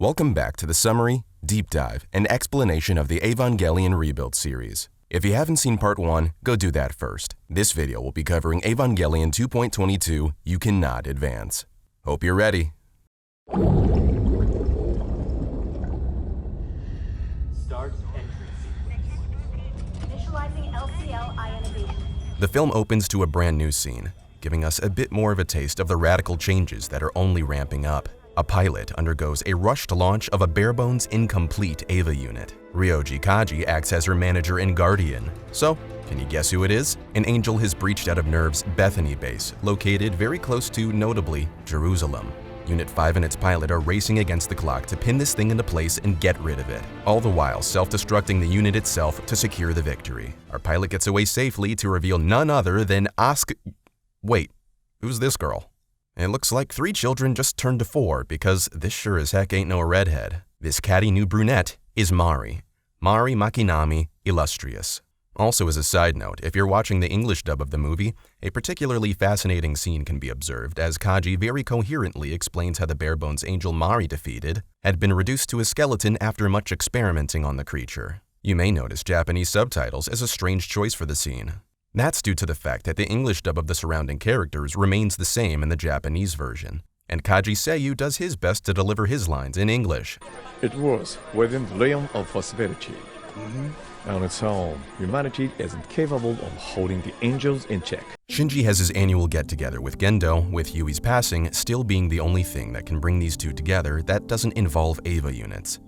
Welcome back to the summary, deep dive, and explanation of the Evangelion Rebuild series. If you haven't seen part 1, go do that first. This video will be covering Evangelion 2.22, You Cannot Advance. Hope you're ready. Start entry sequence. Initializing LCL ionization. The film opens to a brand new scene, giving us a bit more of a taste of the radical changes that are only ramping up. A pilot undergoes a rushed launch of a bare-bones, incomplete Eva unit. Ryoji Kaji acts as her manager and guardian. So, can you guess who it is? An angel has breached out of NERV's Bethany base, located very close to, notably, Jerusalem. Unit 5 and its pilot are racing against the clock to pin this thing into place and get rid of it, all the while self-destructing the unit itself to secure the victory. Our pilot gets away safely to reveal none other than Asuka. Wait, who's this girl? It looks like 3 children just turned to 4 because this sure as heck ain't no redhead. This catty new brunette is Mari. Mari Makinami Illustrious. Also as a side note, if you're watching the English dub of the movie, a particularly fascinating scene can be observed as Kaji very coherently explains how the bare-bones angel Mari defeated had been reduced to a skeleton after much experimenting on the creature. You may notice Japanese subtitles as a strange choice for the scene. That's due to the fact that the English dub of the surrounding characters remains the same in the Japanese version, and Kaji Seiyu does his best to deliver his lines in English. It was within the realm of possibility. On its own, humanity isn't capable of holding the angels in check. Shinji has his annual get-together with Gendo, with Yui's passing still being the only thing that can bring these two together that doesn't involve Eva units.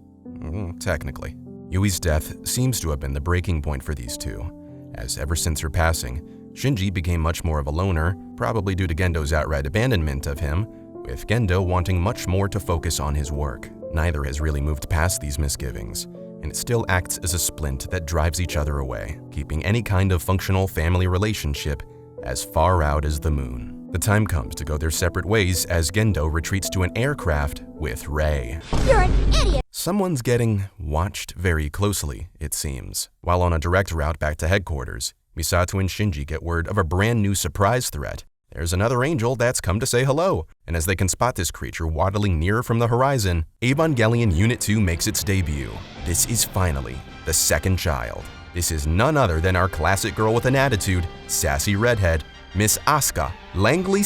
Technically. Yui's death seems to have been the breaking point for these two, as ever since her passing, Shinji became much more of a loner, probably due to Gendo's outright abandonment of him, with Gendo wanting much more to focus on his work. Neither has really moved past these misgivings, and it still acts as a splint that drives each other away, keeping any kind of functional family relationship as far out as the moon. The time comes to go their separate ways as Gendo retreats to an aircraft with Rei. You're an idiot! Someone's getting watched very closely, it seems. While on a direct route back to headquarters, Misato and Shinji get word of a brand new surprise threat. There's another angel that's come to say hello, and as they can spot this creature waddling nearer from the horizon, Evangelion Unit 2 makes its debut. This is finally the second child. This is none other than our classic girl with an attitude, sassy redhead, Miss Asuka Langley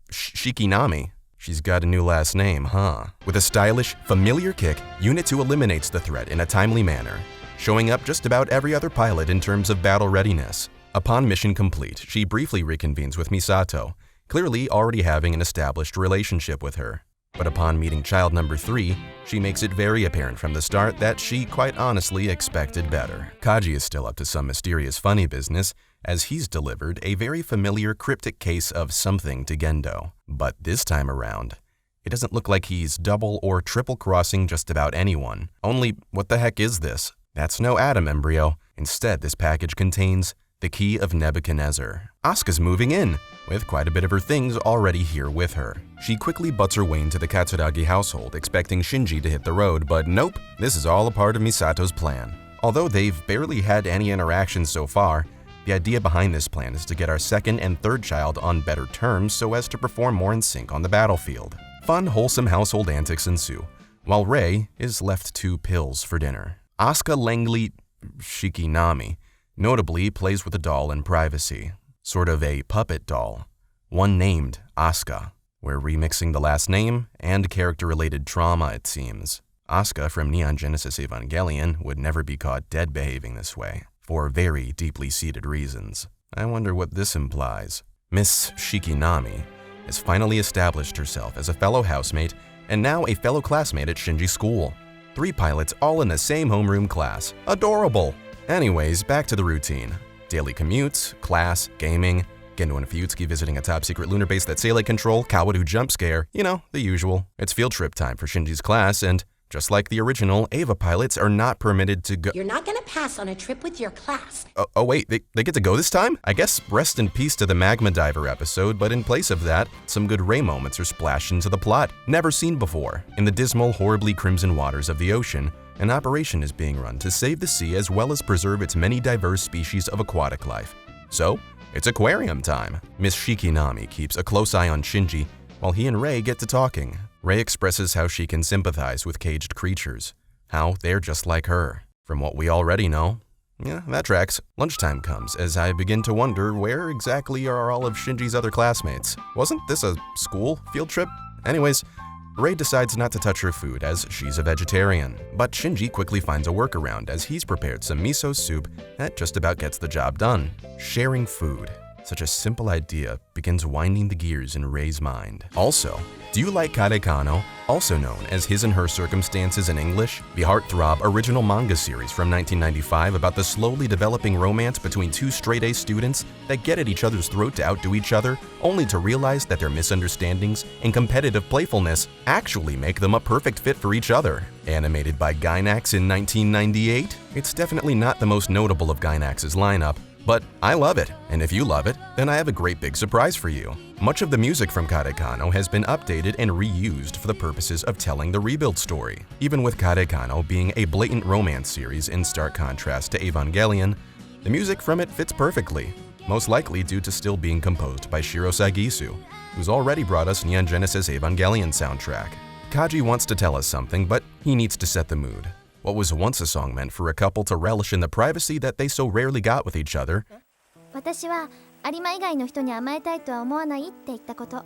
Shikinami. She's got a new last name, huh? With a stylish, familiar kick, Unit 2 eliminates the threat in a timely manner, showing up just about every other pilot in terms of battle readiness. Upon mission complete, she briefly reconvenes with Misato, clearly already having an established relationship with her. But upon meeting child number 3, she makes it very apparent from the start that she quite honestly expected better. Kaji is still up to some mysterious funny business, as he's delivered a very familiar cryptic case of something to Gendo. But this time around, it doesn't look like he's double or triple crossing just about anyone. Only, what the heck is this? That's no Adam embryo. Instead, this package contains the key of Nebuchadnezzar. Asuka's moving in, with quite a bit of her things already here with her. She quickly butts her way into the Katsuragi household, expecting Shinji to hit the road, but nope, this is all a part of Misato's plan. Although they've barely had any interactions so far, the idea behind this plan is to get our second and third child on better terms so as to perform more in sync on the battlefield. Fun, wholesome household antics ensue, while Rei is left 2 pills for dinner. Asuka Langley Shikinami notably plays with a doll in privacy, sort of a puppet doll, one named Asuka. We're remixing the last name and character-related trauma, it seems. Asuka from Neon Genesis Evangelion would never be caught dead behaving this way, for very deeply seated reasons. I wonder what this implies. Miss Shikinami has finally established herself as a fellow housemate and now a fellow classmate at Shinji's school. 3 pilots all in the same homeroom class. Adorable! Anyways, back to the routine. Daily commutes, class, gaming, Gendo and Fuyutsuki visiting a top-secret lunar base that's Seele control, Kaworu jump scare, you know, the usual. It's field trip time for Shinji's class, and just like the original, Eva pilots are not permitted to go— You're not gonna pass on a trip with your class. Oh wait, they get to go this time? I guess rest in peace to the Magma Diver episode, but in place of that, some good Rei moments are splashed into the plot, never seen before. In the dismal, horribly crimson waters of the ocean, an operation is being run to save the sea as well as preserve its many diverse species of aquatic life. So, it's aquarium time. Miss Shikinami keeps a close eye on Shinji, while he and Rei get to talking. Rei expresses how she can sympathize with caged creatures, how they're just like her. From what we already know, yeah, that tracks. Lunchtime comes as I begin to wonder where exactly are all of Shinji's other classmates. Wasn't this a school field trip? Anyways, Rei decides not to touch her food as she's a vegetarian, but Shinji quickly finds a workaround as he's prepared some miso soup that just about gets the job done. Sharing food. Such a simple idea begins winding the gears in Rei's mind. Also, do you like Karekano, also known as His and Her Circumstances in English, the heartthrob original manga series from 1995 about the slowly developing romance between two straight-A students that get at each other's throat to outdo each other, only to realize that their misunderstandings and competitive playfulness actually make them a perfect fit for each other? Animated by Gainax in 1998, it's definitely not the most notable of Gainax's lineup, but I love it, and if you love it, then I have a great big surprise for you. Much of the music from Karekano has been updated and reused for the purposes of telling the rebuild story. Even with Karekano being a blatant romance series in stark contrast to Evangelion, the music from it fits perfectly, most likely due to still being composed by Shiro Sagisu, who's already brought us Neon Genesis Evangelion soundtrack. Kaji wants to tell us something, but he needs to set the mood. What was once a song meant for a couple to relish in the privacy that they so rarely got with each other 私は有馬以外の人に甘えたいとは思わないって言ったこと。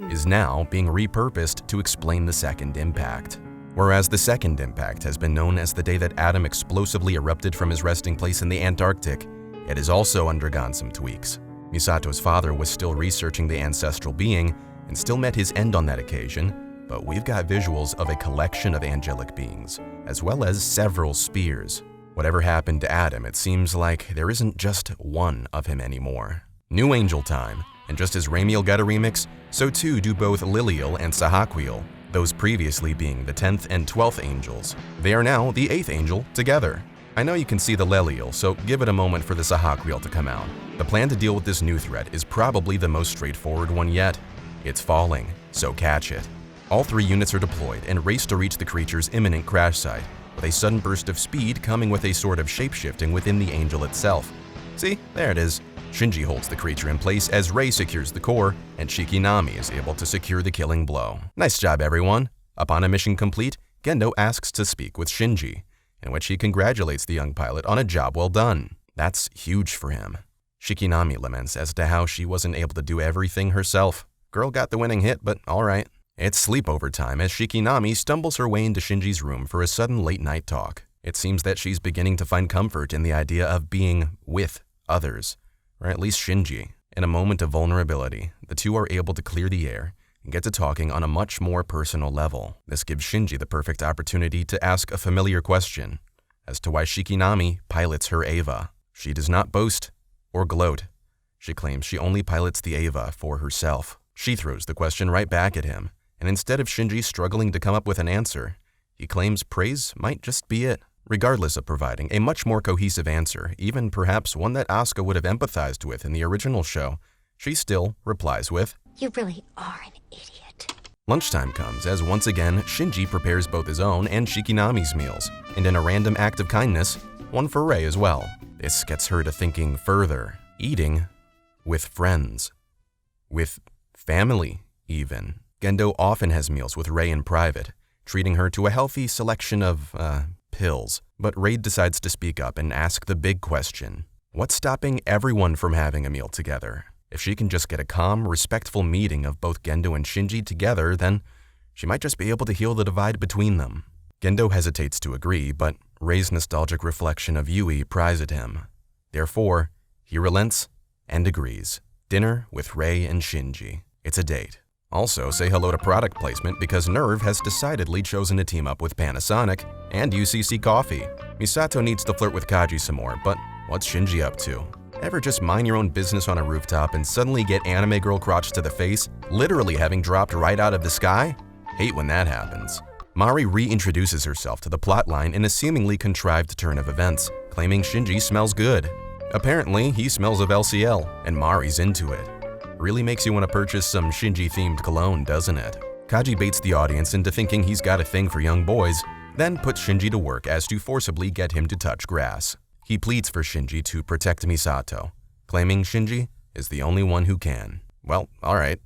is now being repurposed to explain the second impact. Whereas the second impact has been known as the day that Adam explosively erupted from his resting place in the Antarctic, it has also undergone some tweaks. Misato's father was still researching the ancestral being and still met his end on that occasion, but we've got visuals of a collection of angelic beings, as well as several spears. Whatever happened to Adam, it seems like there isn't just one of him anymore. New Angel time, and just as Ramiel got a remix, so too do both Liliel and Sahaquiel, those previously being the 10th and 12th angels. They are now the 8th angel together. I know you can see the Liliel, so give it a moment for the Sahaquiel to come out. The plan to deal with this new threat is probably the most straightforward one yet. It's falling, so catch it. All 3 units are deployed and race to reach the creature's imminent crash site, with a sudden burst of speed coming with a sort of shapeshifting within the angel itself. See, there it is. Shinji holds the creature in place as Rei secures the core, and Shikinami is able to secure the killing blow. Nice job, everyone. Upon a mission complete, Gendo asks to speak with Shinji, in which he congratulates the young pilot on a job well done. That's huge for him. Shikinami laments as to how she wasn't able to do everything herself. Girl got the winning hit, but alright. It's sleepover time as Shikinami stumbles her way into Shinji's room for a sudden late-night talk. It seems that she's beginning to find comfort in the idea of being with others, or at least Shinji. In a moment of vulnerability, the two are able to clear the air and get to talking on a much more personal level. This gives Shinji the perfect opportunity to ask a familiar question as to why Shikinami pilots her Eva. She does not boast or gloat. She claims she only pilots the Eva for herself. She throws the question right back at him, and instead of Shinji struggling to come up with an answer, he claims praise might just be it. Regardless of providing a much more cohesive answer, even perhaps one that Asuka would have empathized with in the original show, she still replies with, You really are an idiot. Lunchtime comes as once again Shinji prepares both his own and Shikinami's meals, and in a random act of kindness, one for Rei as well. This gets her to thinking further, eating with friends, with family even. Gendo often has meals with Rei in private, treating her to a healthy selection of, pills. But Rei decides to speak up and ask the big question. What's stopping everyone from having a meal together? If she can just get a calm, respectful meeting of both Gendo and Shinji together, then she might just be able to heal the divide between them. Gendo hesitates to agree, but Rei's nostalgic reflection of Yui pries at him. Therefore, he relents and agrees. Dinner with Rei and Shinji. It's a date. Also, say hello to product placement because Nerve has decidedly chosen to team up with Panasonic and UCC Coffee. Misato needs to flirt with Kaji some more, but what's Shinji up to? Ever just mind your own business on a rooftop and suddenly get anime girl crotch to the face, literally having dropped right out of the sky? Hate when that happens. Mari reintroduces herself to the plotline in a seemingly contrived turn of events, claiming Shinji smells good. Apparently, he smells of LCL, and Mari's into it. Really makes you want to purchase some Shinji-themed cologne, doesn't it? Kaji baits the audience into thinking he's got a thing for young boys, then puts Shinji to work as to forcibly get him to touch grass. He pleads for Shinji to protect Misato, claiming Shinji is the only one who can. Well, alright.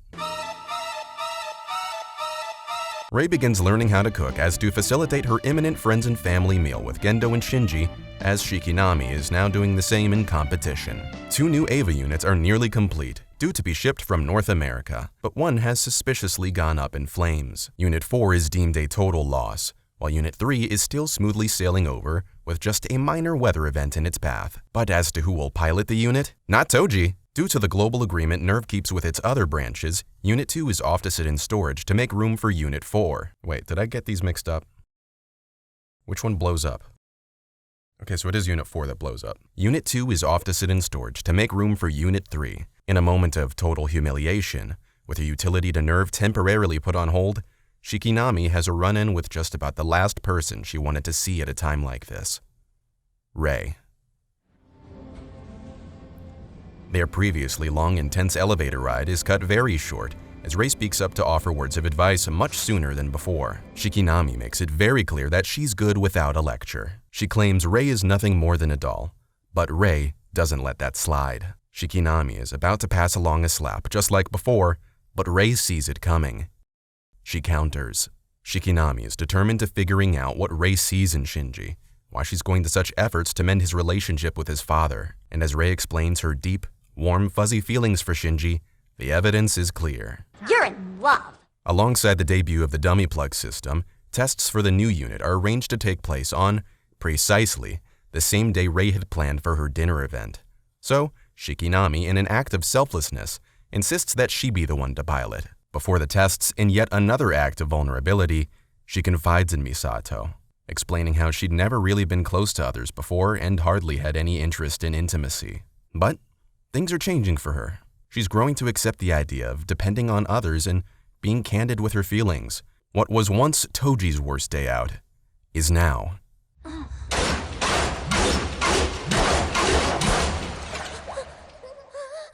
Rei begins learning how to cook as to facilitate her imminent friends and family meal with Gendo and Shinji, as Shikinami is now doing the same in competition. 2 new Eva units are nearly complete, due to be shipped from North America, but one has suspiciously gone up in flames. Unit 4 is deemed a total loss, while Unit 3 is still smoothly sailing over with just a minor weather event in its path. But as to who will pilot the unit? Not Toji! Due to the global agreement NERV keeps with its other branches, Unit 2 is off to sit in storage to make room for Unit 4. Wait, did I get these mixed up? Which one blows up? Okay, so it is Unit 4 that blows up. Unit 2 is off to sit in storage to make room for Unit 3. In a moment of total humiliation, with her utility to NERV temporarily put on hold, Shikinami has a run-in with just about the last person she wanted to see at a time like this. Rei. Their previously long, intense elevator ride is cut very short, as Rei speaks up to offer words of advice much sooner than before. Shikinami makes it very clear that she's good without a lecture. She claims Rei is nothing more than a doll, but Rei doesn't let that slide. Shikinami is about to pass along a slap just like before, but Rei sees it coming. She counters. Shikinami is determined to figuring out what Rei sees in Shinji, why she's going to such efforts to mend his relationship with his father, and as Rei explains her deep, warm, fuzzy feelings for Shinji, the evidence is clear. You're in love. Alongside the debut of the dummy plug system, tests for the new unit are arranged to take place on, precisely, the same day Rei had planned for her dinner event. So, Shikinami, in an act of selflessness, insists that she be the one to pilot. Before the tests, in yet another act of vulnerability, she confides in Misato, explaining how she'd never really been close to others before and hardly had any interest in intimacy. But things are changing for her. She's growing to accept the idea of depending on others and being candid with her feelings. What was once Toji's worst day out is now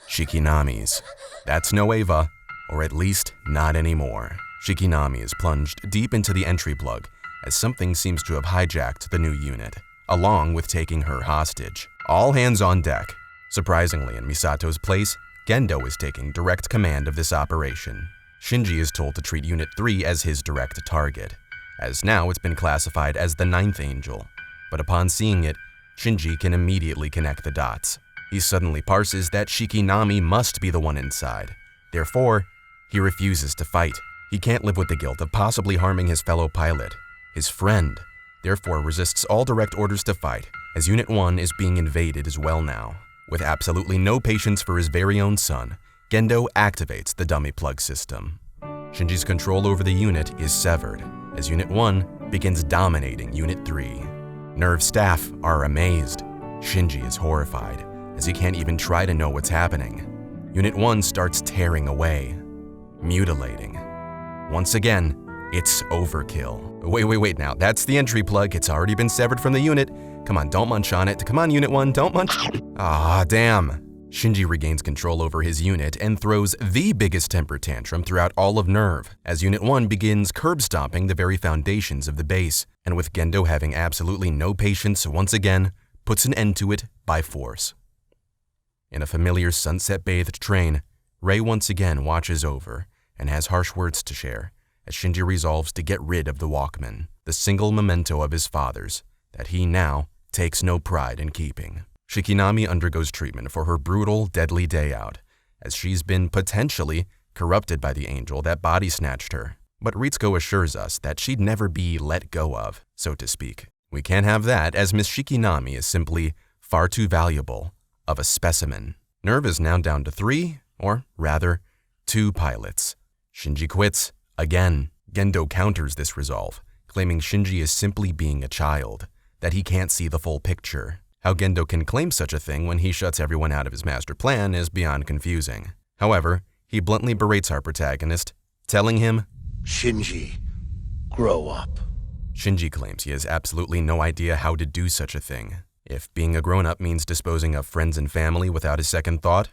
Shikinami's. That's no Eva, or at least not anymore. Shikinami is plunged deep into the entry plug as something seems to have hijacked the new unit, along with taking her hostage. All hands on deck. Surprisingly, in Misato's place, Gendo is taking direct command of this operation. Shinji is told to treat Unit 3 as his direct target, as now it's been classified as the 9th angel. But upon seeing it, Shinji can immediately connect the dots. He suddenly parses that Shikinami must be the one inside. Therefore, he refuses to fight. He can't live with the guilt of possibly harming his fellow pilot, his friend, therefore resists all direct orders to fight, as Unit 1 is being invaded as well now. With absolutely no patience for his very own son, Gendo activates the dummy plug system. Shinji's control over the unit is severed, as Unit 1 begins dominating Unit 3. NERV staff are amazed. Shinji is horrified, as he can't even try to know what's happening. Unit 1 starts tearing away, mutilating. Once again, it's overkill. Wait now, that's the entry plug. It's already been severed from the unit. Come on, don't munch on it. Come on, Unit 1, don't munch. Ah, damn. Shinji regains control over his unit and throws the biggest temper tantrum throughout all of NERV, as Unit 1 begins curb-stomping the very foundations of the base, and with Gendo having absolutely no patience once again, puts an end to it by force. In a familiar sunset-bathed train, Rei once again watches over and has harsh words to share, as Shinji resolves to get rid of the Walkman, the single memento of his father's, that he now takes no pride in keeping. Shikinami undergoes treatment for her brutal, deadly day out, as she's been potentially corrupted by the angel that body snatched her. But Ritsuko assures us that she'd never be let go of, so to speak. We can't have that, as Miss Shikinami is simply far too valuable of a specimen. NERV is now down to 3, or rather, 2 pilots. Shinji quits again. Gendo counters this resolve, claiming Shinji is simply being a child, that he can't see the full picture. How Gendo can claim such a thing when he shuts everyone out of his master plan is beyond confusing. However, he bluntly berates our protagonist, telling him, Shinji, grow up. Shinji claims he has absolutely no idea how to do such a thing. If being a grown-up means disposing of friends and family without a second thought,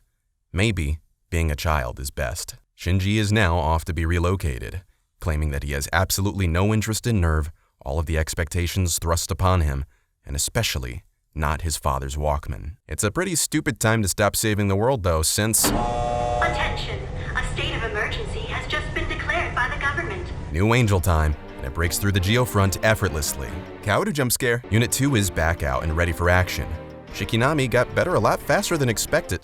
maybe being a child is best. Shinji is now off to be relocated, claiming that he has absolutely no interest in NERV, all of the expectations thrust upon him, and especially not his father's Walkman. It's a pretty stupid time to stop saving the world though, since… Attention! A state of emergency has just been declared by the government. New Angel time, and it breaks through the geofront effortlessly. Kaoru jump scare. Unit 2 is back out and ready for action. Shikinami got better a lot faster than expected.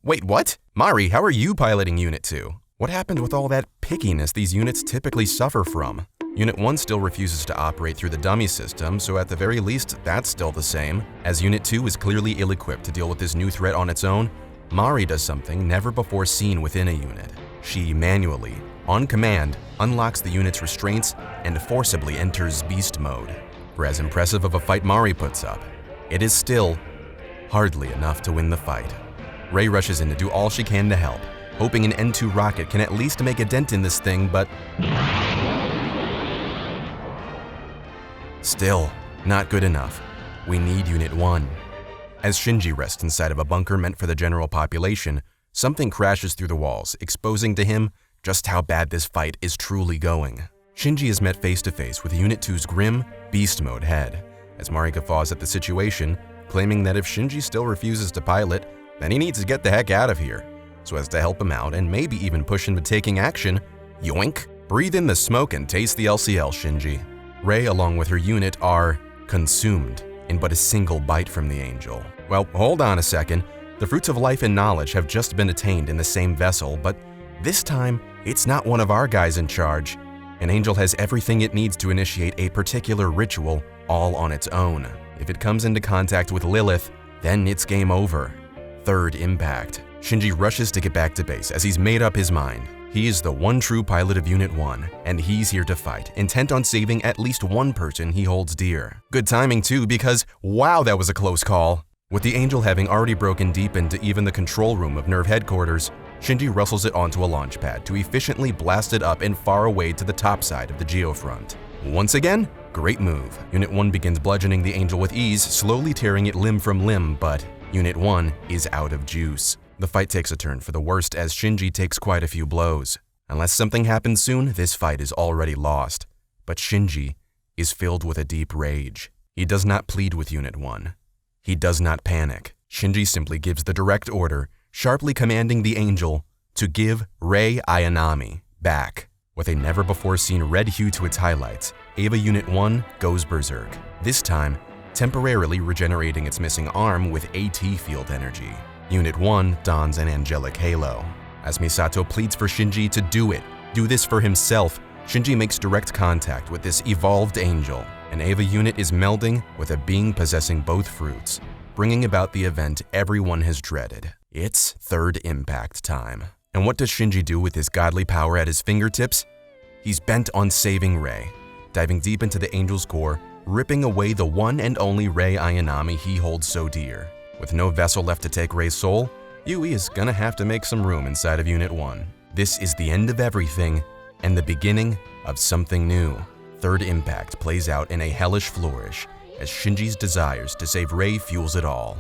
Wait, what? Mari, how are you piloting Unit 2? What happened with all that pickiness these units typically suffer from? Unit 1 still refuses to operate through the dummy system, so at the very least, that's still the same. As Unit 2 is clearly ill-equipped to deal with this new threat on its own, Mari does something never before seen within a unit. She manually, on command, unlocks the unit's restraints and forcibly enters beast mode. For as impressive of a fight Mari puts up, it is still hardly enough to win the fight. Rei rushes in to do all she can to help, hoping an N2 rocket can at least make a dent in this thing, but still, not good enough. We need Unit 1. As Shinji rests inside of a bunker meant for the general population, something crashes through the walls, exposing to him just how bad this fight is truly going. Shinji is met face to face with Unit 2's grim, beast mode head, as Mari guffaws at the situation, claiming that if Shinji still refuses to pilot, then he needs to get the heck out of here. So as to help him out and maybe even push him to taking action, yoink! Breathe in the smoke and taste the LCL, Shinji. Rei, along with her unit, are consumed in but a single bite from the Angel. Well, hold on a second. The fruits of life and knowledge have just been attained in the same vessel, but this time, it's not one of our guys in charge. An Angel has everything it needs to initiate a particular ritual all on its own. If it comes into contact with Lilith, then it's game over. Third impact. Shinji rushes to get back to base as he's made up his mind. He is the one true pilot of Unit 1, and he's here to fight, intent on saving at least one person he holds dear. Good timing too, because wow, that was a close call. With the Angel having already broken deep into even the control room of Nerve headquarters, Shinji wrestles it onto a launch pad to efficiently blast it up and far away to the top side of the geofront. Once again, great move. Unit 1 begins bludgeoning the Angel with ease, slowly tearing it limb from limb, but Unit 1 is out of juice. The fight takes a turn for the worst as Shinji takes quite a few blows. Unless something happens soon, this fight is already lost. But Shinji is filled with a deep rage. He does not plead with Unit 1. He does not panic. Shinji simply gives the direct order, sharply commanding the Angel to give Rei Ayanami back. With a never-before-seen red hue to its highlights, Eva Unit 1 goes berserk, this time temporarily regenerating its missing arm with AT field energy. Unit 1 dons an angelic halo. As Misato pleads for Shinji to do this for himself, Shinji makes direct contact with this evolved Angel. An Eva unit is melding with a being possessing both fruits, bringing about the event everyone has dreaded. It's third impact time. And what does Shinji do with his godly power at his fingertips? He's bent on saving Rei, diving deep into the Angel's core, ripping away the one and only Rei Ayanami he holds so dear. With no vessel left to take Rei's soul, Yui is gonna have to make some room inside of Unit 1. This is the end of everything and the beginning of something new. Third impact plays out in a hellish flourish as Shinji's desires to save Rei fuels it all.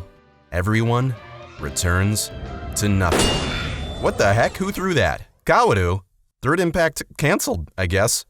Everyone returns to nothing. What the heck? Who threw that? Kaworu? Third impact canceled, I guess.